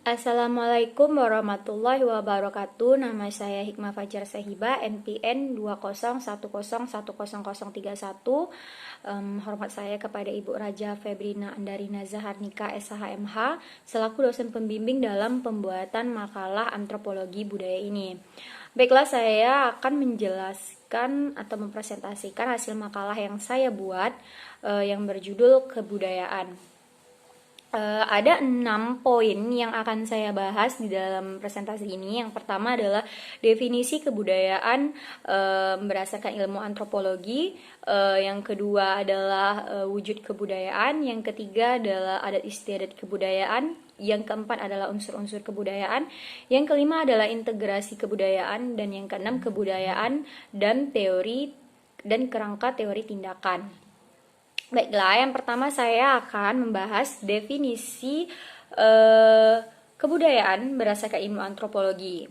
Assalamualaikum warahmatullahi wabarakatuh. Nama saya Hikmah Fajar Sahiba, NPN 201010031. Hormat saya kepada Ibu Raja Febrina Andarina Zaharnika SHMH selaku dosen pembimbing dalam pembuatan makalah antropologi budaya ini. Baiklah, saya akan menjelaskan atau mempresentasikan hasil makalah yang saya buat yang berjudul kebudayaan. Ada 6 poin yang akan saya bahas di dalam presentasi ini. Yang pertama adalah definisi kebudayaan berdasarkan ilmu antropologi. Yang kedua adalah wujud kebudayaan. Yang ketiga adalah adat istiadat kebudayaan. Yang keempat adalah unsur-unsur kebudayaan. Yang kelima adalah integrasi kebudayaan. Dan yang keenam kebudayaan dan teori dan kerangka teori tindakan. Baiklah, yang pertama saya akan membahas definisi kebudayaan berdasarkan ilmu antropologi.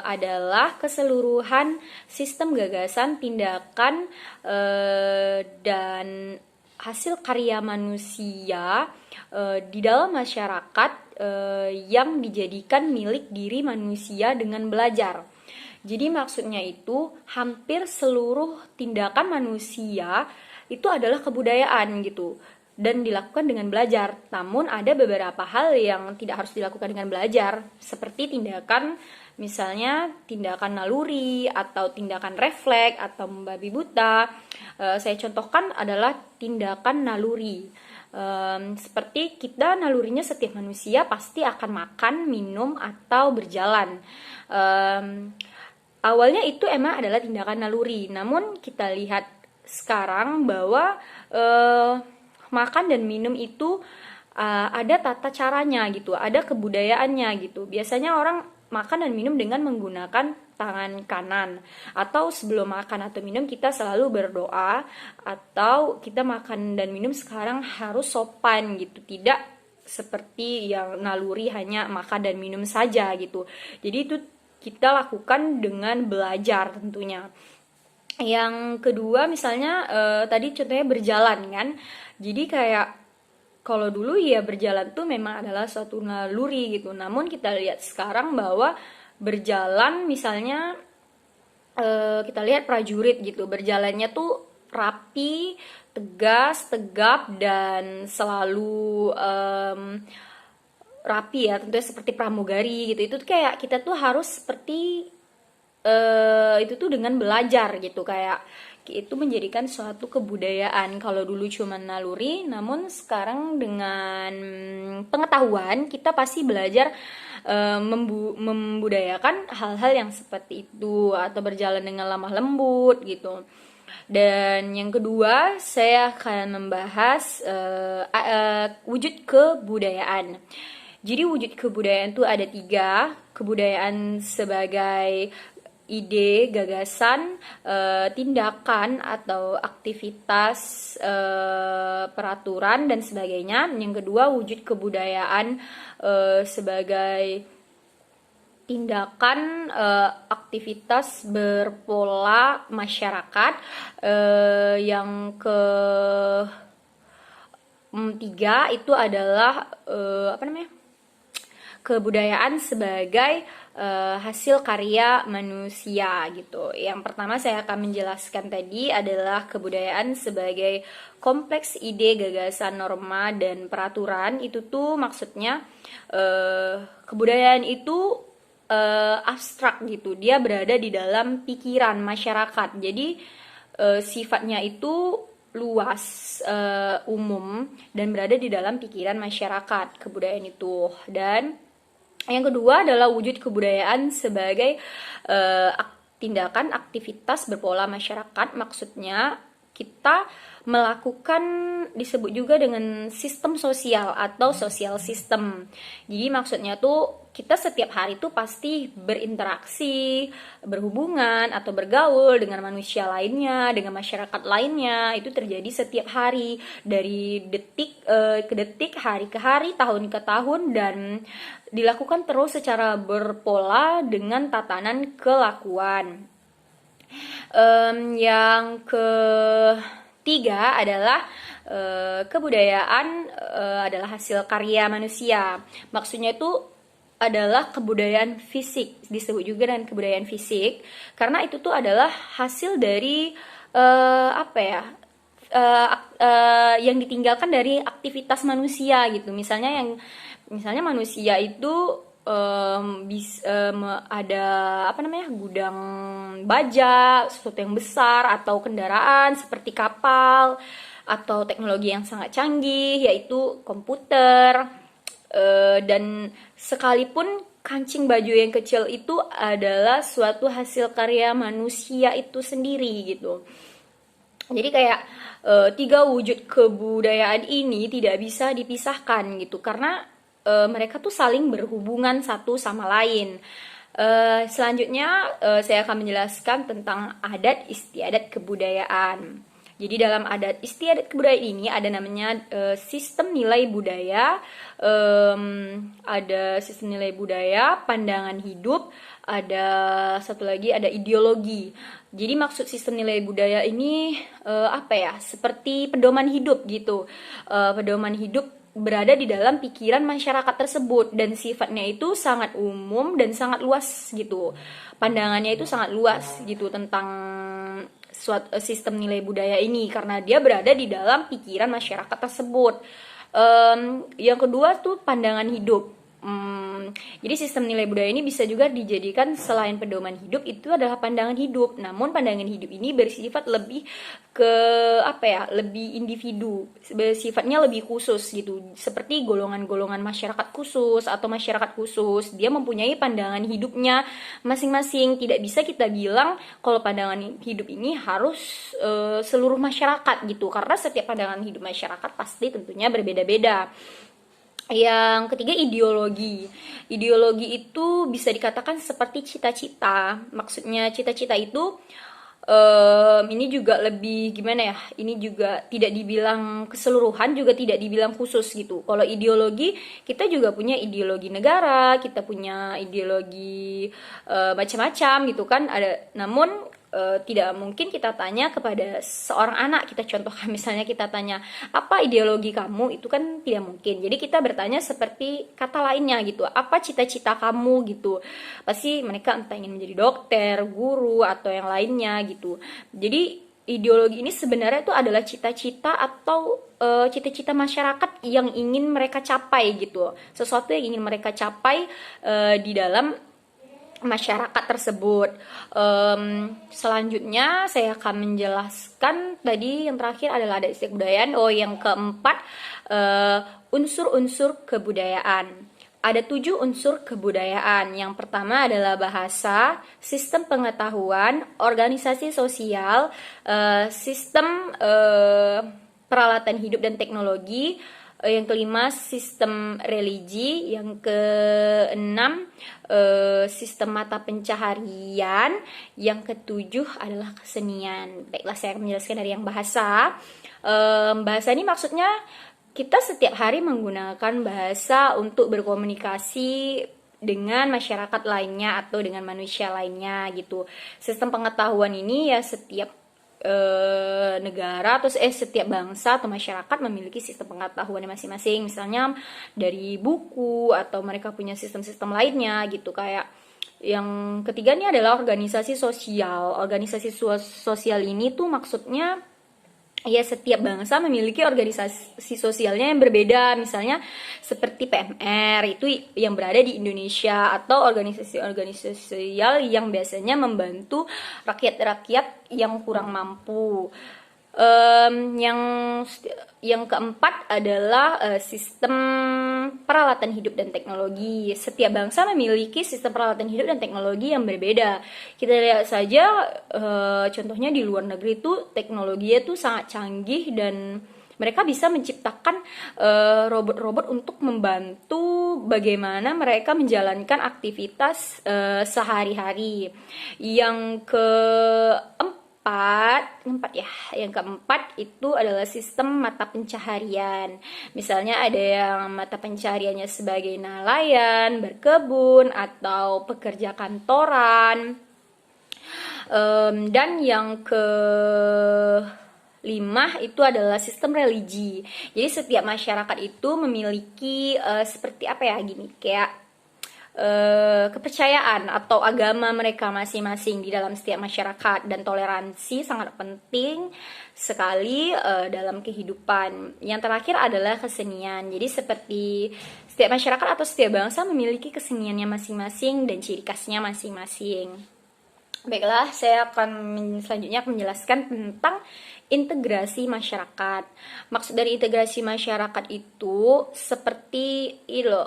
Adalah keseluruhan sistem gagasan, tindakan, dan hasil karya manusia di dalam masyarakat yang dijadikan milik diri manusia dengan belajar. Jadi maksudnya itu hampir seluruh tindakan manusia itu adalah kebudayaan gitu dan dilakukan dengan belajar. Namun ada beberapa hal yang tidak harus dilakukan dengan belajar, seperti tindakan misalnya tindakan naluri atau tindakan refleks atau membabi buta. Saya contohkan adalah tindakan naluri. Seperti kita nalurinya setiap manusia pasti akan makan, minum atau berjalan. Awalnya itu emang adalah tindakan naluri, namun kita lihat sekarang bahwa makan dan minum itu ada tata caranya gitu, ada kebudayaannya gitu. Biasanya orang makan dan minum dengan menggunakan tangan kanan, atau sebelum makan atau minum kita selalu berdoa, atau kita makan dan minum sekarang harus sopan gitu, tidak seperti yang naluri hanya makan dan minum saja gitu. Jadi itu kita lakukan dengan belajar tentunya. Yang kedua misalnya tadi contohnya berjalan kan. Jadi kayak kalau dulu ya berjalan tuh memang adalah suatu naluri gitu. Namun kita lihat sekarang bahwa berjalan misalnya kita lihat prajurit gitu. Berjalannya tuh rapi, tegas, tegap, dan selalu rapi ya, tentunya seperti pramugari gitu. Itu kayak kita tuh harus seperti itu tuh dengan belajar gitu, kayak itu menjadikan suatu kebudayaan. Kalau dulu cuma naluri, namun sekarang dengan pengetahuan kita pasti belajar membudayakan hal-hal yang seperti itu, atau berjalan dengan lemah lembut gitu. Dan yang kedua saya akan membahas wujud kebudayaan. Jadi wujud kebudayaan itu ada 3. Kebudayaan sebagai ide, gagasan, tindakan atau aktivitas, peraturan dan sebagainya. Yang kedua wujud kebudayaan sebagai tindakan, aktivitas berpola masyarakat. Yang ketiga itu adalah kebudayaan sebagai hasil karya manusia gitu. Yang pertama saya akan menjelaskan tadi adalah kebudayaan sebagai kompleks ide, gagasan, norma, dan peraturan. Itu tuh maksudnya kebudayaan itu abstrak gitu. Dia berada di dalam pikiran masyarakat. Jadi sifatnya itu luas, umum, dan berada di dalam pikiran masyarakat kebudayaan itu. Dan yang kedua adalah wujud kebudayaan sebagai tindakan aktivitas berpola masyarakat. Maksudnya kita melakukan, disebut juga dengan sistem sosial atau social system. Jadi maksudnya tuh kita setiap hari tuh pasti berinteraksi, berhubungan atau bergaul dengan manusia lainnya, dengan masyarakat lainnya. Itu terjadi setiap hari, dari detik ke detik, hari ke hari, tahun ke tahun, dan dilakukan terus secara berpola dengan tatanan kelakuan. Yang ketiga adalah kebudayaan adalah hasil karya manusia. Maksudnya itu adalah kebudayaan fisik, disebut juga dengan kebudayaan fisik, karena itu tuh adalah hasil dari apa ya, yang ditinggalkan dari aktivitas manusia gitu. Misalnya manusia itu ada apa namanya, gudang baja, sesuatu yang besar, atau kendaraan seperti kapal, atau teknologi yang sangat canggih yaitu komputer. Dan sekalipun kancing baju yang kecil itu adalah suatu hasil karya manusia itu sendiri gitu. Jadi kayak tiga wujud kebudayaan ini tidak bisa dipisahkan gitu, karena mereka tuh saling berhubungan satu sama lain. Selanjutnya saya akan menjelaskan tentang adat istiadat kebudayaan. Jadi dalam adat istiadat kebudayaan ini ada namanya sistem nilai budaya, ada sistem nilai budaya, pandangan hidup, ada satu lagi ada ideologi. Jadi maksud sistem nilai budaya ini apa ya? Seperti pedoman hidup gitu. Pedoman hidup berada di dalam pikiran masyarakat tersebut dan sifatnya itu sangat umum dan sangat luas gitu. Pandangannya itu sangat luas gitu tentang suatu sistem nilai budaya ini karena dia berada di dalam pikiran masyarakat tersebut. Yang kedua tuh pandangan hidup. Jadi sistem nilai budaya ini bisa juga dijadikan selain pedoman hidup itu adalah pandangan hidup. Namun pandangan hidup ini bersifat lebih ke apa ya, lebih individu, sifatnya lebih khusus gitu. Seperti golongan-golongan masyarakat khusus atau masyarakat khusus, dia mempunyai pandangan hidupnya masing-masing. Tidak bisa kita bilang kalau pandangan hidup ini harus seluruh masyarakat gitu, karena setiap pandangan hidup masyarakat pasti tentunya berbeda-beda. Yang ketiga ideologi. Ideologi itu bisa dikatakan seperti cita-cita. Maksudnya cita-cita itu ini juga lebih gimana ya? Ini juga tidak dibilang keseluruhan, juga tidak dibilang khusus gitu. Kalau ideologi, kita juga punya ideologi negara, kita punya ideologi macam-macam gitu kan. Namun tidak mungkin kita tanya kepada seorang anak, kita contohkan misalnya kita tanya apa ideologi kamu, itu kan tidak mungkin. Jadi kita bertanya seperti kata lainnya gitu, apa cita-cita kamu gitu. Pasti mereka entah ingin menjadi dokter, guru, atau yang lainnya gitu. Jadi ideologi ini sebenarnya itu adalah cita-cita atau cita-cita masyarakat yang ingin mereka capai gitu, sesuatu yang ingin mereka capai di dalam masyarakat tersebut. Selanjutnya saya akan menjelaskan tadi yang terakhir adalah adat istiadat kebudayaan. Yang keempat unsur-unsur kebudayaan. Ada 7 unsur kebudayaan. Yang pertama adalah bahasa, sistem pengetahuan, organisasi sosial, sistem peralatan hidup dan teknologi. Yang kelima sistem religi, yang keenam sistem mata pencaharian, yang ketujuh adalah kesenian. Baiklah, saya akan menjelaskan dari yang bahasa. Bahasa ini maksudnya kita setiap hari menggunakan bahasa untuk berkomunikasi dengan masyarakat lainnya atau dengan manusia lainnya gitu. Sistem pengetahuan ini ya setiap negara atau setiap bangsa atau masyarakat memiliki sistem pengetahuan masing-masing, misalnya dari buku atau mereka punya sistem-sistem lainnya gitu. Kayak yang ketiga ini adalah organisasi sosial. Organisasi sosial ini tuh maksudnya ya setiap bangsa memiliki organisasi sosialnya yang berbeda, misalnya seperti PMR itu yang berada di Indonesia, atau organisasi-organisasi sosial yang biasanya membantu rakyat-rakyat yang kurang mampu. Yang keempat adalah sistem peralatan hidup dan teknologi. Setiap bangsa memiliki sistem peralatan hidup dan teknologi yang berbeda. Kita lihat saja contohnya di luar negeri itu teknologinya tuh sangat canggih dan mereka bisa menciptakan robot-robot untuk membantu bagaimana mereka menjalankan aktivitas sehari-hari. Yang keempat itu adalah sistem mata pencaharian. Misalnya ada yang mata pencahariannya sebagai nelayan, berkebun, atau pekerja kantoran. Dan yang kelima itu adalah sistem religi. Jadi setiap masyarakat itu memiliki seperti apa ya, gini, kayak kepercayaan atau agama mereka masing-masing di dalam setiap masyarakat, dan toleransi sangat penting sekali dalam kehidupan. Yang terakhir adalah kesenian. Jadi seperti setiap masyarakat atau setiap bangsa memiliki keseniannya masing-masing dan ciri khasnya masing-masing. Baiklah, saya akan selanjutnya menjelaskan tentang integrasi masyarakat. Maksud dari integrasi masyarakat itu seperti ini loh,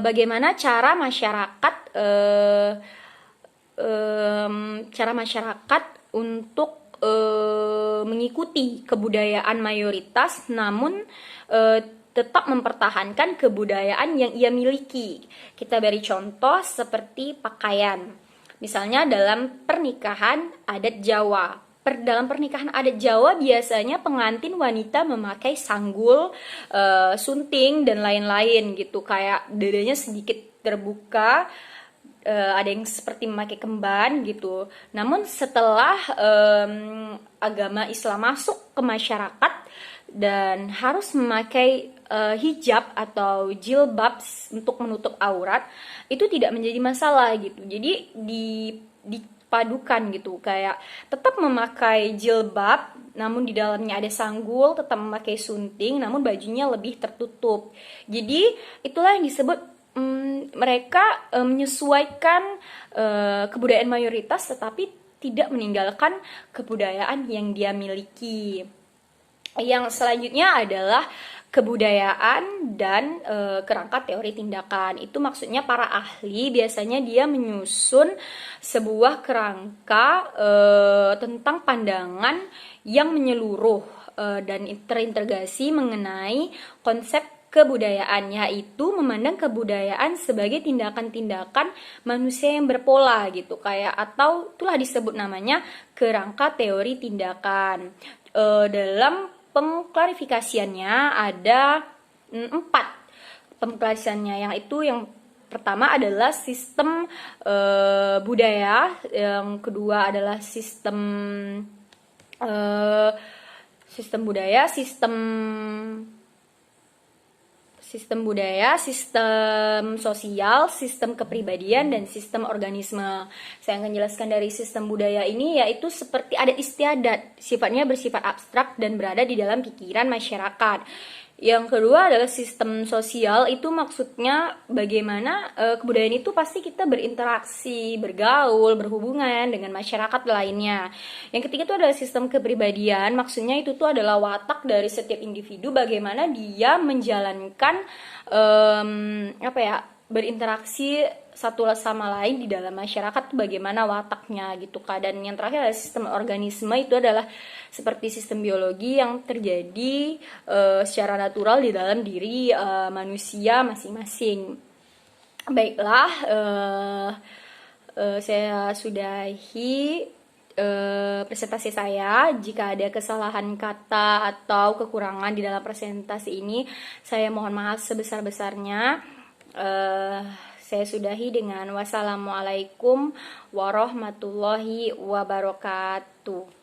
bagaimana cara masyarakat untuk mengikuti kebudayaan mayoritas, namun tetap mempertahankan kebudayaan yang ia miliki. Kita beri contoh seperti pakaian. Misalnya dalam pernikahan adat Jawa. Dalam pernikahan adat Jawa biasanya pengantin wanita memakai sanggul, sunting, dan lain-lain gitu. Kayak dadanya sedikit terbuka, ada yang seperti memakai kemban gitu. Namun setelah agama Islam masuk ke masyarakat dan harus memakai hijab atau jilbab untuk menutup aurat, itu tidak menjadi masalah gitu. Jadi dipadukan gitu, kayak tetap memakai jilbab namun di dalamnya ada sanggul, tetap memakai sunting namun bajunya lebih tertutup. Jadi itulah yang disebut mereka menyesuaikan kebudayaan mayoritas tetapi tidak meninggalkan kebudayaan yang dia miliki. Yang selanjutnya adalah kebudayaan dan kerangka teori tindakan. Itu maksudnya para ahli biasanya dia menyusun sebuah kerangka tentang pandangan yang menyeluruh dan terintegrasi mengenai konsep kebudayaan, yaitu memandang kebudayaan sebagai tindakan-tindakan manusia yang berpola gitu, kayak atau itulah disebut namanya kerangka teori tindakan. Dalam pengklarifikasiannya ada 4 pengklarifikasiannya, yang itu yang pertama adalah sistem budaya, yang kedua adalah sistem budaya, sistem budaya, sistem sosial, sistem kepribadian, dan sistem organisme. Saya akan jelaskan dari sistem budaya ini, yaitu seperti adat istiadat, sifatnya bersifat abstrak dan berada di dalam pikiran masyarakat. Yang kedua adalah sistem sosial, itu maksudnya bagaimana kebudayaan itu pasti kita berinteraksi, bergaul, berhubungan dengan masyarakat lainnya. Yang ketiga itu adalah sistem kepribadian, maksudnya itu tuh adalah watak dari setiap individu, bagaimana dia menjalankan berinteraksi satu sama lain di dalam masyarakat, bagaimana wataknya gitu kan. Dan yang terakhir adalah sistem organisme, itu adalah seperti sistem biologi yang terjadi secara natural di dalam diri manusia masing-masing. Baiklah, saya sudahi presentasi saya. Jika ada kesalahan kata atau kekurangan di dalam presentasi ini, saya mohon maaf sebesar-besarnya. Saya sudahi dengan wassalamualaikum warahmatullahi wabarakatuh.